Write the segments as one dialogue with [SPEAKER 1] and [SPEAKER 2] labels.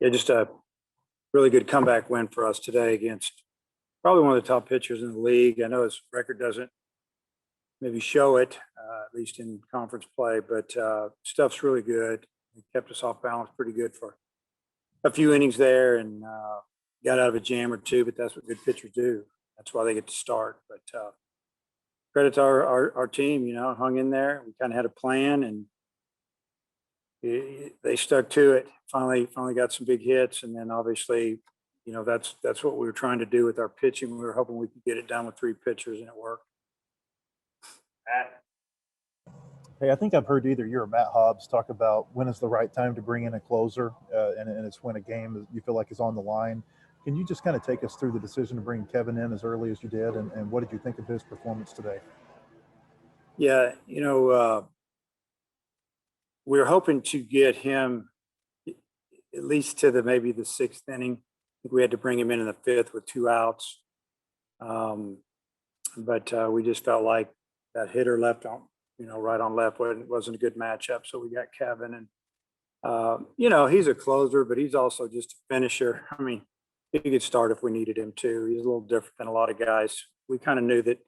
[SPEAKER 1] Yeah, just a really good comeback win for us today against probably one of the top pitchers in the league. I know his record doesn't maybe show it, at least in conference play, but stuff's really good. He kept us off balance pretty good for a few innings there and got out of a jam or two, but that's what good pitchers do. That's why they get to start. But credit to our team, hung in there. We kind of had a plan and they stuck to it. Finally got some big hits. And then obviously, that's what we were trying to do with our pitching. We were hoping we could get it done with three pitchers and it worked.
[SPEAKER 2] Hey, I think I've heard either you or Matt Hobbs talk about when is the right time to bring in a closer, and it's when a game you feel like is on the line. Can you just kind of take us through the decision to bring Kevin in as early as you did, and what did you think of his performance today?
[SPEAKER 1] Yeah, we were hoping to get him at least to maybe the sixth inning. I think we had to bring him in the fifth with 2 outs. But we just felt like that hitter left on, right on left wasn't a good matchup. So we got Kevin and, he's a closer, but he's also just a finisher. I mean, he could start if we needed him to. He's a little different than a lot of guys. We kind of knew that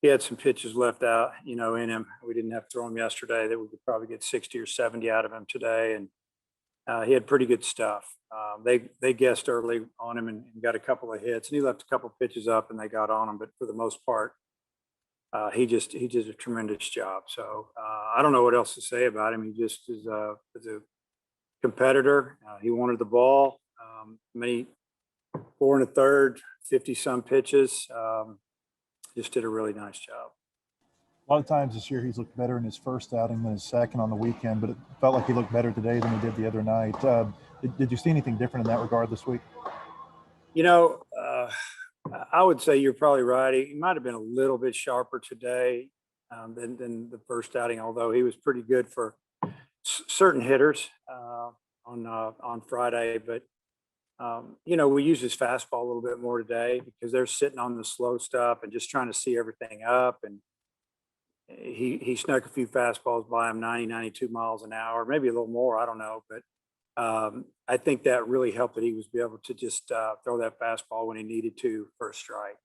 [SPEAKER 1] he had some pitches left out, in him. We didn't have to throw him yesterday, that we could probably get 60 or 70 out of him today. And he had pretty good stuff. They guessed early on him and got a couple of hits, and he left a couple of pitches up and they got on him. But for the most part, he did a tremendous job. So I don't know what else to say about him. He just is a competitor. He wanted the ball. 4 1/3, 50-some pitches. Just did a really nice job.
[SPEAKER 2] A lot of times this year he's looked better in his first outing than his second on the weekend, but it felt like he looked better today than he did the other night. Did you see anything different in that regard this week?
[SPEAKER 1] I would say you're probably right. He might have been a little bit sharper today than the first outing, although he was pretty good for certain hitters on Friday. But we use his fastball a little bit more today because they're sitting on the slow stuff and just trying to see everything up. And he snuck a few fastballs by him, 90, 92 miles an hour, maybe a little more. I don't know. But I think that really helped that he was able to just throw that fastball when he needed to for a strike.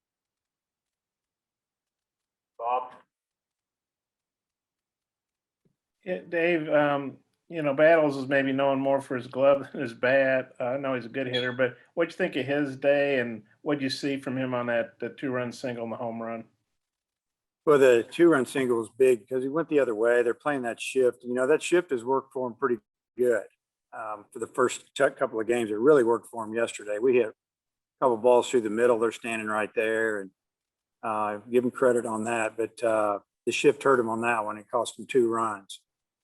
[SPEAKER 3] Bob? Yeah, Dave, Battles is maybe known more for his glove than his bat. I know he's a good hitter, but what'd you think of his day, and what'd you see from him on the 2-run single and the home run?
[SPEAKER 1] Well, the 2-run single was big because he went the other way. They're playing that shift. That shift has worked for him pretty good for the first couple of games. It really worked for him yesterday. We hit a couple balls through the middle. They're standing right there, and give him credit on that. But the shift hurt him on that one. It cost him 2 runs.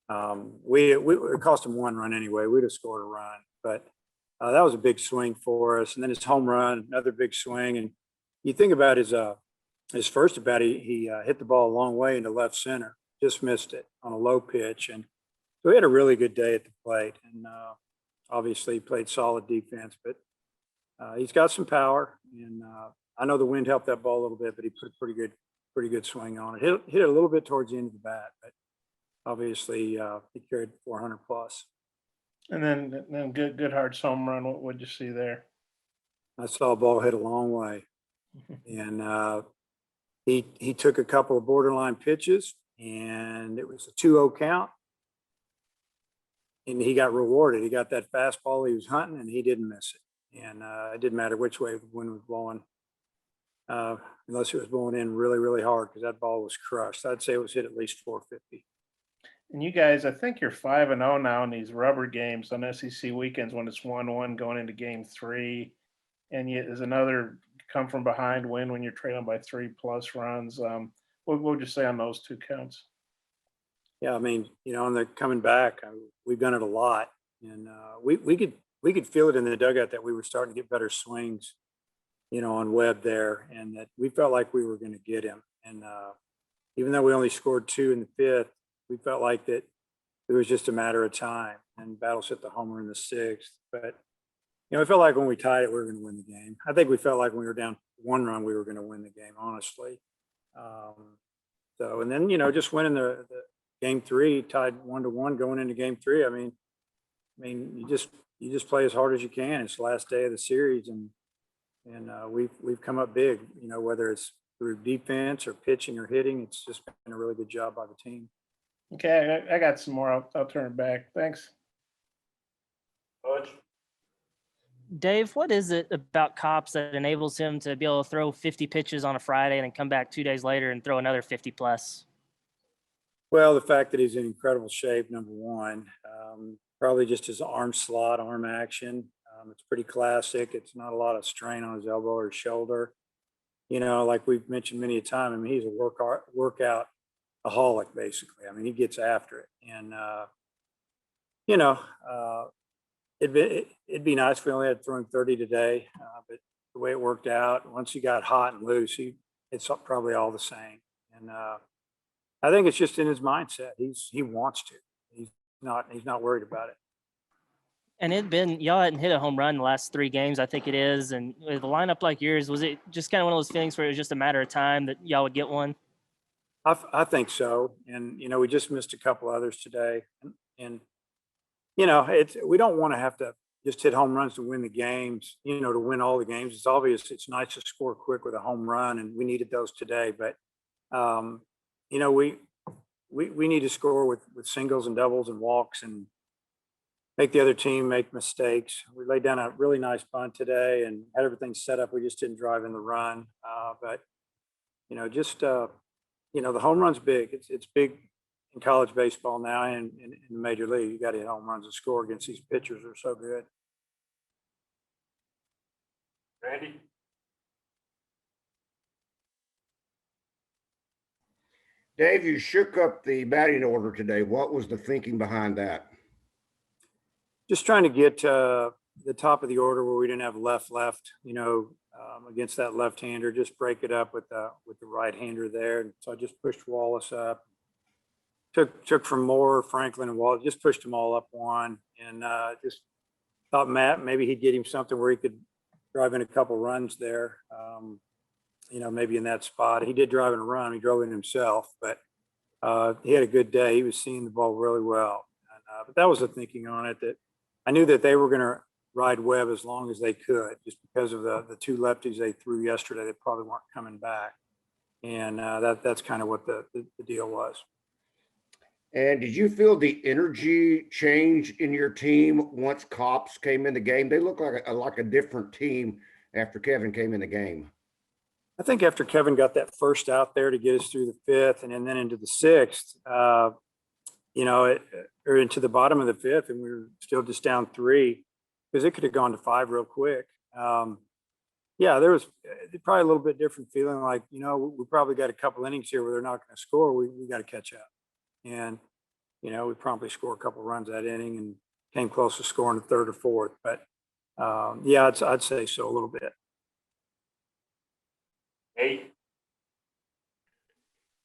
[SPEAKER 1] It cost him 1 run anyway. We'd have scored a run, but that was a big swing for us. And then his home run, another big swing. And you think about his first at bat, he hit the ball a long way into left center, just missed it on a low pitch. And so he had a really good day at the plate, and obviously played solid defense, but he's got some power. And I know the wind helped that ball a little bit, but he put a pretty good swing on it. Hit it a little bit towards the end of the bat, but obviously he carried 400 plus.
[SPEAKER 3] And then Goodhart's home run. What would you see there?
[SPEAKER 1] I saw a ball hit a long way, and he took a couple of borderline pitches, and it was a 2-0 count, and he got rewarded. He got that fastball he was hunting, and he didn't miss it. And it didn't matter which way the wind was blowing, unless it was blowing in really, really hard, because that ball was crushed. I'd say it was hit at least 450.
[SPEAKER 3] And you guys, I think you're 5-0 now in these rubber games on SEC weekends when it's 1-1 going into game 3. And yet there's another come from behind win when you're trailing by 3+ runs. What would you say on those 2 counts?
[SPEAKER 1] Yeah, I mean, and they're coming back. We've done it a lot. And we could feel it in the dugout that we were starting to get better swings, on Webb there, and that we felt like we were going to get him. And even though we only scored 2 in the 5th, we felt like that it was just a matter of time, and Battles hit the homer in the 6th. But, it felt like when we tied it, we were going to win the game. I think we felt like when we were down 1 run, we were going to win the game, honestly. And then, just winning the game 3, tied 1-1 going into game 3. I mean, you you just play as hard as you can. It's the last day of the series, and we've come up big. You know, whether it's through defense or pitching or hitting, it's just been a really good job by the team.
[SPEAKER 3] Okay, I got some more. I'll turn it back. Thanks.
[SPEAKER 1] Coach?
[SPEAKER 4] Dave, what is it about Cops that enables him to be able to throw 50 pitches on a Friday and then come back 2 days later and throw another 50 plus?
[SPEAKER 1] Well, the fact that he's in incredible shape, number one. Probably just his arm slot, arm action. It's pretty classic. It's not a lot of strain on his elbow or shoulder. You know, like we've mentioned many a time, I mean, he's a workout aholic, basically. I mean, he gets after it. And, you know, it'd be nice if we only had throwing 30 today, but the way it worked out, once he got hot and loose, it's probably all the same. And I think it's just in his mindset. He wants to. He's not worried about it.
[SPEAKER 4] And y'all hadn't hit a home run the last 3 games, I think it is. And with a lineup like yours, was it just kind of one of those feelings where it was just a matter of time that y'all would get one?
[SPEAKER 1] I think so. And, you know, we just missed a couple others today. And you know, we don't want to have to just hit home runs to win the games, you know, to win all the games. It's obvious it's nice to score quick with a home run, and we needed those today. But, you know, we need to score with singles and doubles and walks and make the other team make mistakes. We laid down a really nice bunt today and had everything set up. We just didn't drive in the run. But, you know, you know, the home run's big. It's big in college baseball now and in the major league. You got to hit home runs and score against these pitchers who are so good. Randy?
[SPEAKER 5] Dave, you shook up the batting order today. What was the thinking behind that?
[SPEAKER 1] Just trying to get to the top of the order where we didn't have left, you know, against that left-hander, just break it up with the right-hander there. And so I just pushed Wallace up. Took from Moore, Franklin, and Wallace, just pushed them all up one, and just thought Matt, maybe he'd get him something where he could drive in a couple runs there. You know, maybe in that spot. He did drive in a run. He drove in himself, but he had a good day. He was seeing the ball really well. And, but that was the thinking on it, that I knew that they were going to ride Webb as long as they could, just because of the 2 lefties they threw yesterday that probably weren't coming back. And that's kind of what the deal was.
[SPEAKER 5] And did you feel the energy change in your team once Cops came in the game? They look like a different team after Kevin came in the game.
[SPEAKER 1] I think after Kevin got that first out there to get us through the 5th and then into the 6th, you know, or into the bottom of the 5th, and we were still just down 3 because it could have gone to 5 real quick. Yeah, there was probably a little bit different feeling, like, you know, we probably got a couple innings here where they're not going to score. We got to catch up. And, you know, we promptly scored a couple runs that inning and came close to scoring the 3rd or 4th. But yeah, I'd say so a little bit. 8.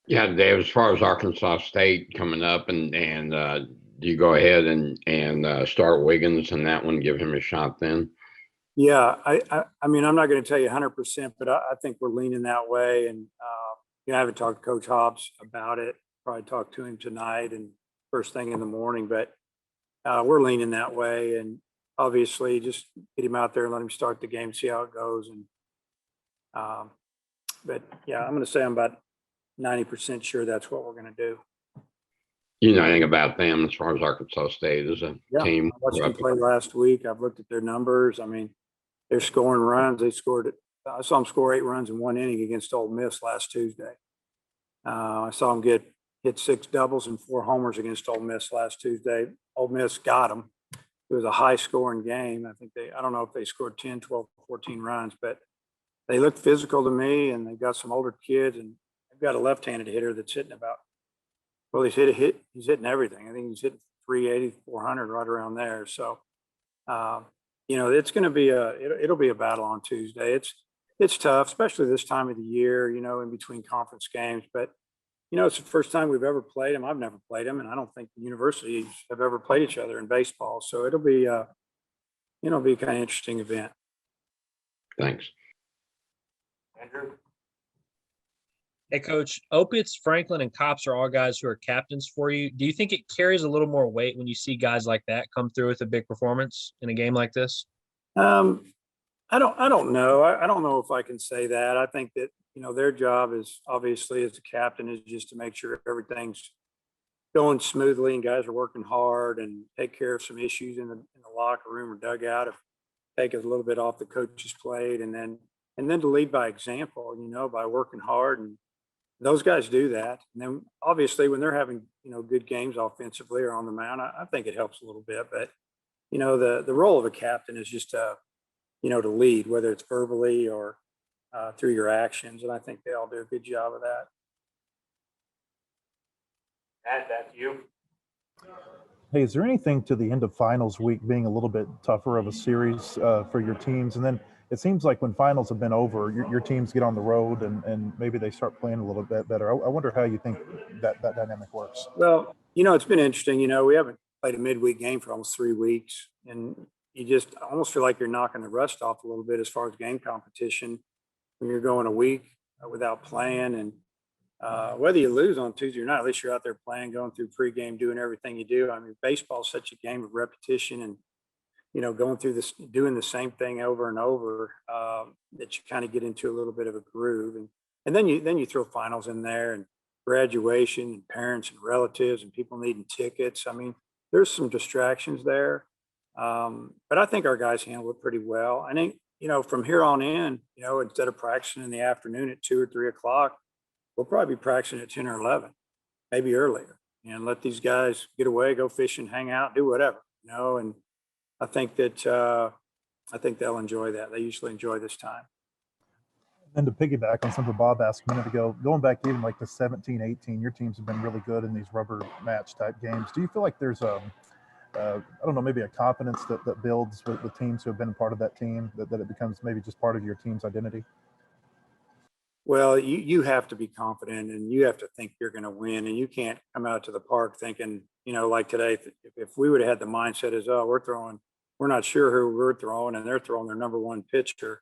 [SPEAKER 6] Yeah, Dave, as far as Arkansas State coming up, and do you go ahead and start Wiggins in that one, give him a shot then?
[SPEAKER 1] Yeah, I mean, I'm not going to tell you 100%, but I think we're leaning that way. And, you know, I haven't talked to Coach Hobbs about it. Probably talk to him tonight and first thing in the morning, but we're leaning that way. And obviously just get him out there and let him start the game, see how it goes. And, but yeah, I'm going to say I'm about 90% sure that's what we're going to do.
[SPEAKER 6] You know anything about them as far as Arkansas State as a team?
[SPEAKER 1] I watched them play last week. I've looked at their numbers. I mean, they're scoring runs. I saw them score 8 runs in 1 inning against Ole Miss last Tuesday. I saw them hit 6 doubles and 4 homers against Ole Miss last Tuesday. Ole Miss got them. It was a high scoring game. I don't know if they scored 10, 12, 14 runs, but they looked physical to me, and they've got some older kids, and they've got a left-handed hitter that's hitting he's hitting everything. I think he's hitting 380, 400 right around there. So, you know, it's going to be it'll be a battle on Tuesday. It's tough, especially this time of the year, you know, in between conference games, but you know, it's the first time we've ever played them. I've never played them, and I don't think the universities have ever played each other in baseball. So it'll be, you know, be a kind of interesting event.
[SPEAKER 6] Thanks.
[SPEAKER 1] Andrew?
[SPEAKER 7] Hey, Coach, Opitz, Franklin, and Cops are all guys who are captains for you. Do you think it carries a little more weight when you see guys like that come through with a big performance in a game like this?
[SPEAKER 1] Um, I don't know. I don't know if I can say that. I think that, their job is obviously as a captain is just to make sure everything's going smoothly and guys are working hard and take care of some issues in the locker room or dugout. If take it a little bit off the coach's plate and then to lead by example, by working hard, and those guys do that. And then obviously when they're having, good games offensively or on the mound, I think it helps a little bit. But, the role of a captain is just to lead, whether it's verbally or through your actions. And I think they all do a good job of that.
[SPEAKER 8] Add that to you.
[SPEAKER 2] Hey, is there anything to the end of finals week being a little bit tougher of a series for your teams? And then it seems like when finals have been over, your teams get on the road and maybe they start playing a little bit better. I wonder how you think that dynamic works.
[SPEAKER 1] Well, it's been interesting. We haven't played a midweek game for almost 3 weeks, and you just almost feel like you're knocking the rust off a little bit as far as game competition when you're going a week without playing. And whether you lose on Tuesday or not, at least you're out there playing, going through pregame, doing everything you do. I mean, baseball is such a game of repetition and, going through this, doing the same thing over and over, that you kind of get into a little bit of a groove. And then you throw finals in there and graduation and parents and relatives and people needing tickets. I mean, there's some distractions there. But I think our guys handle it pretty well. I think, from here on in, instead of practicing in the afternoon at 2 or 3 o'clock, we'll probably be practicing at 10 or 11, maybe earlier, and let these guys get away, go fishing, hang out, do whatever, and I think they'll enjoy that. They usually enjoy this time.
[SPEAKER 2] And to piggyback on something Bob asked a minute ago, going back even like to 17, 18, your teams have been really good in these rubber match type games. Do you feel like there's I don't know, maybe a confidence that builds with the teams who have been a part of that team, that it becomes maybe just part of your team's identity?
[SPEAKER 1] Well, you have to be confident and you have to think you're going to win, and you can't come out to the park thinking, like today, if we would have had the mindset as, oh, we're not sure who we're throwing and they're throwing their number one pitcher,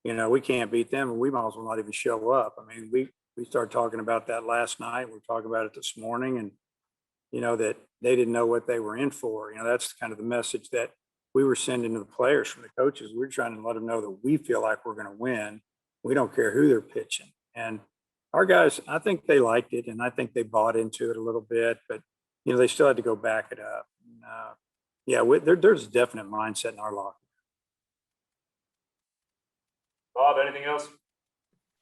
[SPEAKER 1] we can't beat them and we might as well not even show up. I mean, we started talking about that last night. We're talking about it this morning, and, that they didn't know what they were in for. That's kind of the message that we were sending to the players from the coaches. We're trying to let them know that we feel like we're going to win. We don't care who they're pitching. And our guys, I think they liked it, and I think they bought into it a little bit, but, they still had to go back it up. And, there's a definite mindset in our locker.
[SPEAKER 8] Bob, anything else?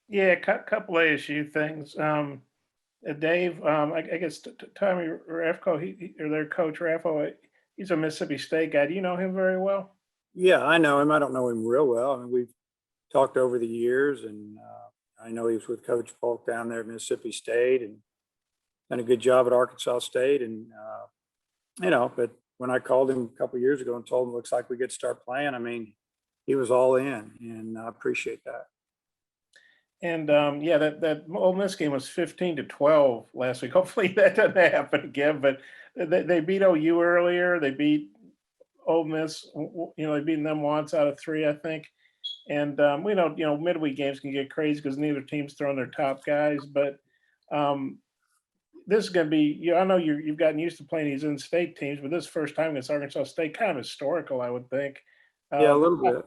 [SPEAKER 3] Yeah, couple of issue things. Dave, I guess Tommy Refko, or their coach Raffo, he's a Mississippi State guy. Do you know him very well?
[SPEAKER 1] Yeah, I know him. I don't know him real well. I mean, we've talked over the years, and I know he was with Coach Polk down there at Mississippi State and done a good job at Arkansas State. And, but when I called him a couple of years ago and told him, looks like we get to start playing, I mean, he was all in, and I appreciate that.
[SPEAKER 3] And that Ole Miss game was 15-12 last week. Hopefully that doesn't happen again. But they beat OU earlier. They beat Ole Miss. They beat them once out of 3, I think. And we know midweek games can get crazy because neither team's throwing their top guys. But this is going to be. I know you've gotten used to playing these in-state teams, but this first time against Arkansas State, kind of historical, I would think.
[SPEAKER 1] Yeah, a little bit.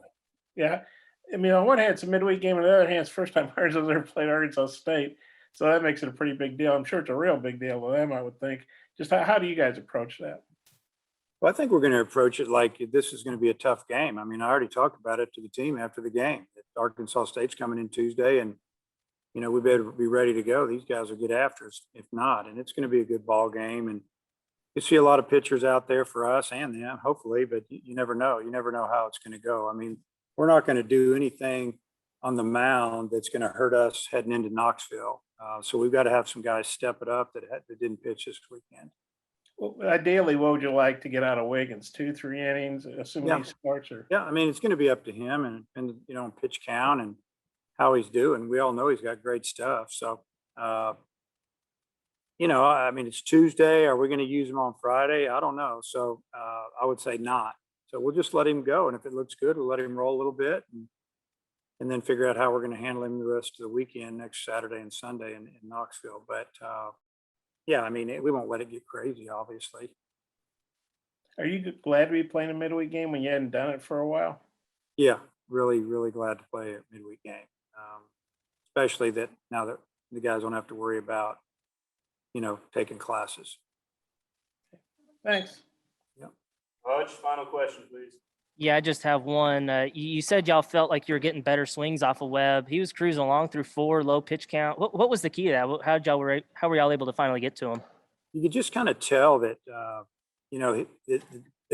[SPEAKER 3] Yeah. I mean, on one hand, it's a midweek game. On the other hand, it's the first time Arkansas ever played Arkansas State. So that makes it a pretty big deal. I'm sure it's a real big deal to them, I would think. Just how do you guys approach that?
[SPEAKER 1] Well, I think we're going to approach it like this is going to be a tough game. I mean, I already talked about it to the team after the game. Arkansas State's coming in Tuesday, and, we better be ready to go. These guys will get after us if not. And it's going to be a good ball game. And you see a lot of pitchers out there for us and them, hopefully, but you never know. You never know how it's going to go. I mean, we're not going to do anything on the mound that's going to hurt us heading into Knoxville. So we've got to have some guys step it up that didn't pitch this weekend.
[SPEAKER 3] Well, ideally, what would you like to get out of Wiggins? 2-3 innings, assuming he starts? Or
[SPEAKER 1] yeah, I mean, it's going to be up to him and pitch count and how he's doing. We all know he's got great stuff. So, I mean, it's Tuesday. Are we going to use him on Friday? I don't know. So I would say not. So we'll just let him go. And if it looks good, we'll let him roll a little bit. And, and then figure out how we're going to handle him the rest of the weekend, next Saturday and Sunday in Knoxville. But yeah, I mean, we won't let it get crazy, obviously.
[SPEAKER 3] Are you glad to be playing a midweek game when you hadn't done it for a while?
[SPEAKER 1] Yeah, really, really glad to play a midweek game, especially that now that the guys don't have to worry about, taking classes.
[SPEAKER 3] Thanks.
[SPEAKER 8] Hutch, final question, please.
[SPEAKER 4] Yeah, I just have one. You said y'all felt like you were getting better swings off of Webb. He was cruising along through 4, low pitch count. What was the key to that? How were y'all able to finally get to him?
[SPEAKER 1] You could just kind of tell that,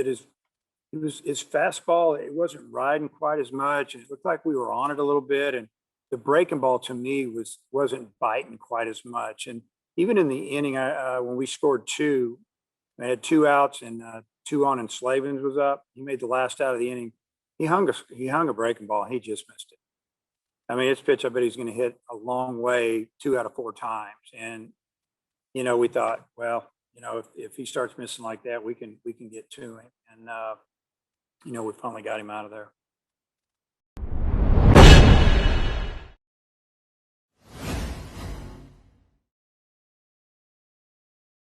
[SPEAKER 1] his fastball, it wasn't riding quite as much. And it looked like we were on it a little bit. And the breaking ball to me wasn't biting quite as much. And even in the inning, when we scored 2, I had 2 outs and 2 on, and Slavens was up. He made the last out of the inning. He hung a breaking ball. And he just missed it. I mean, it's pitch. I bet he's going to hit a long way 2 out of 4 times. And we thought, well, if he starts missing like that, we can get to him. And we finally got him out of there.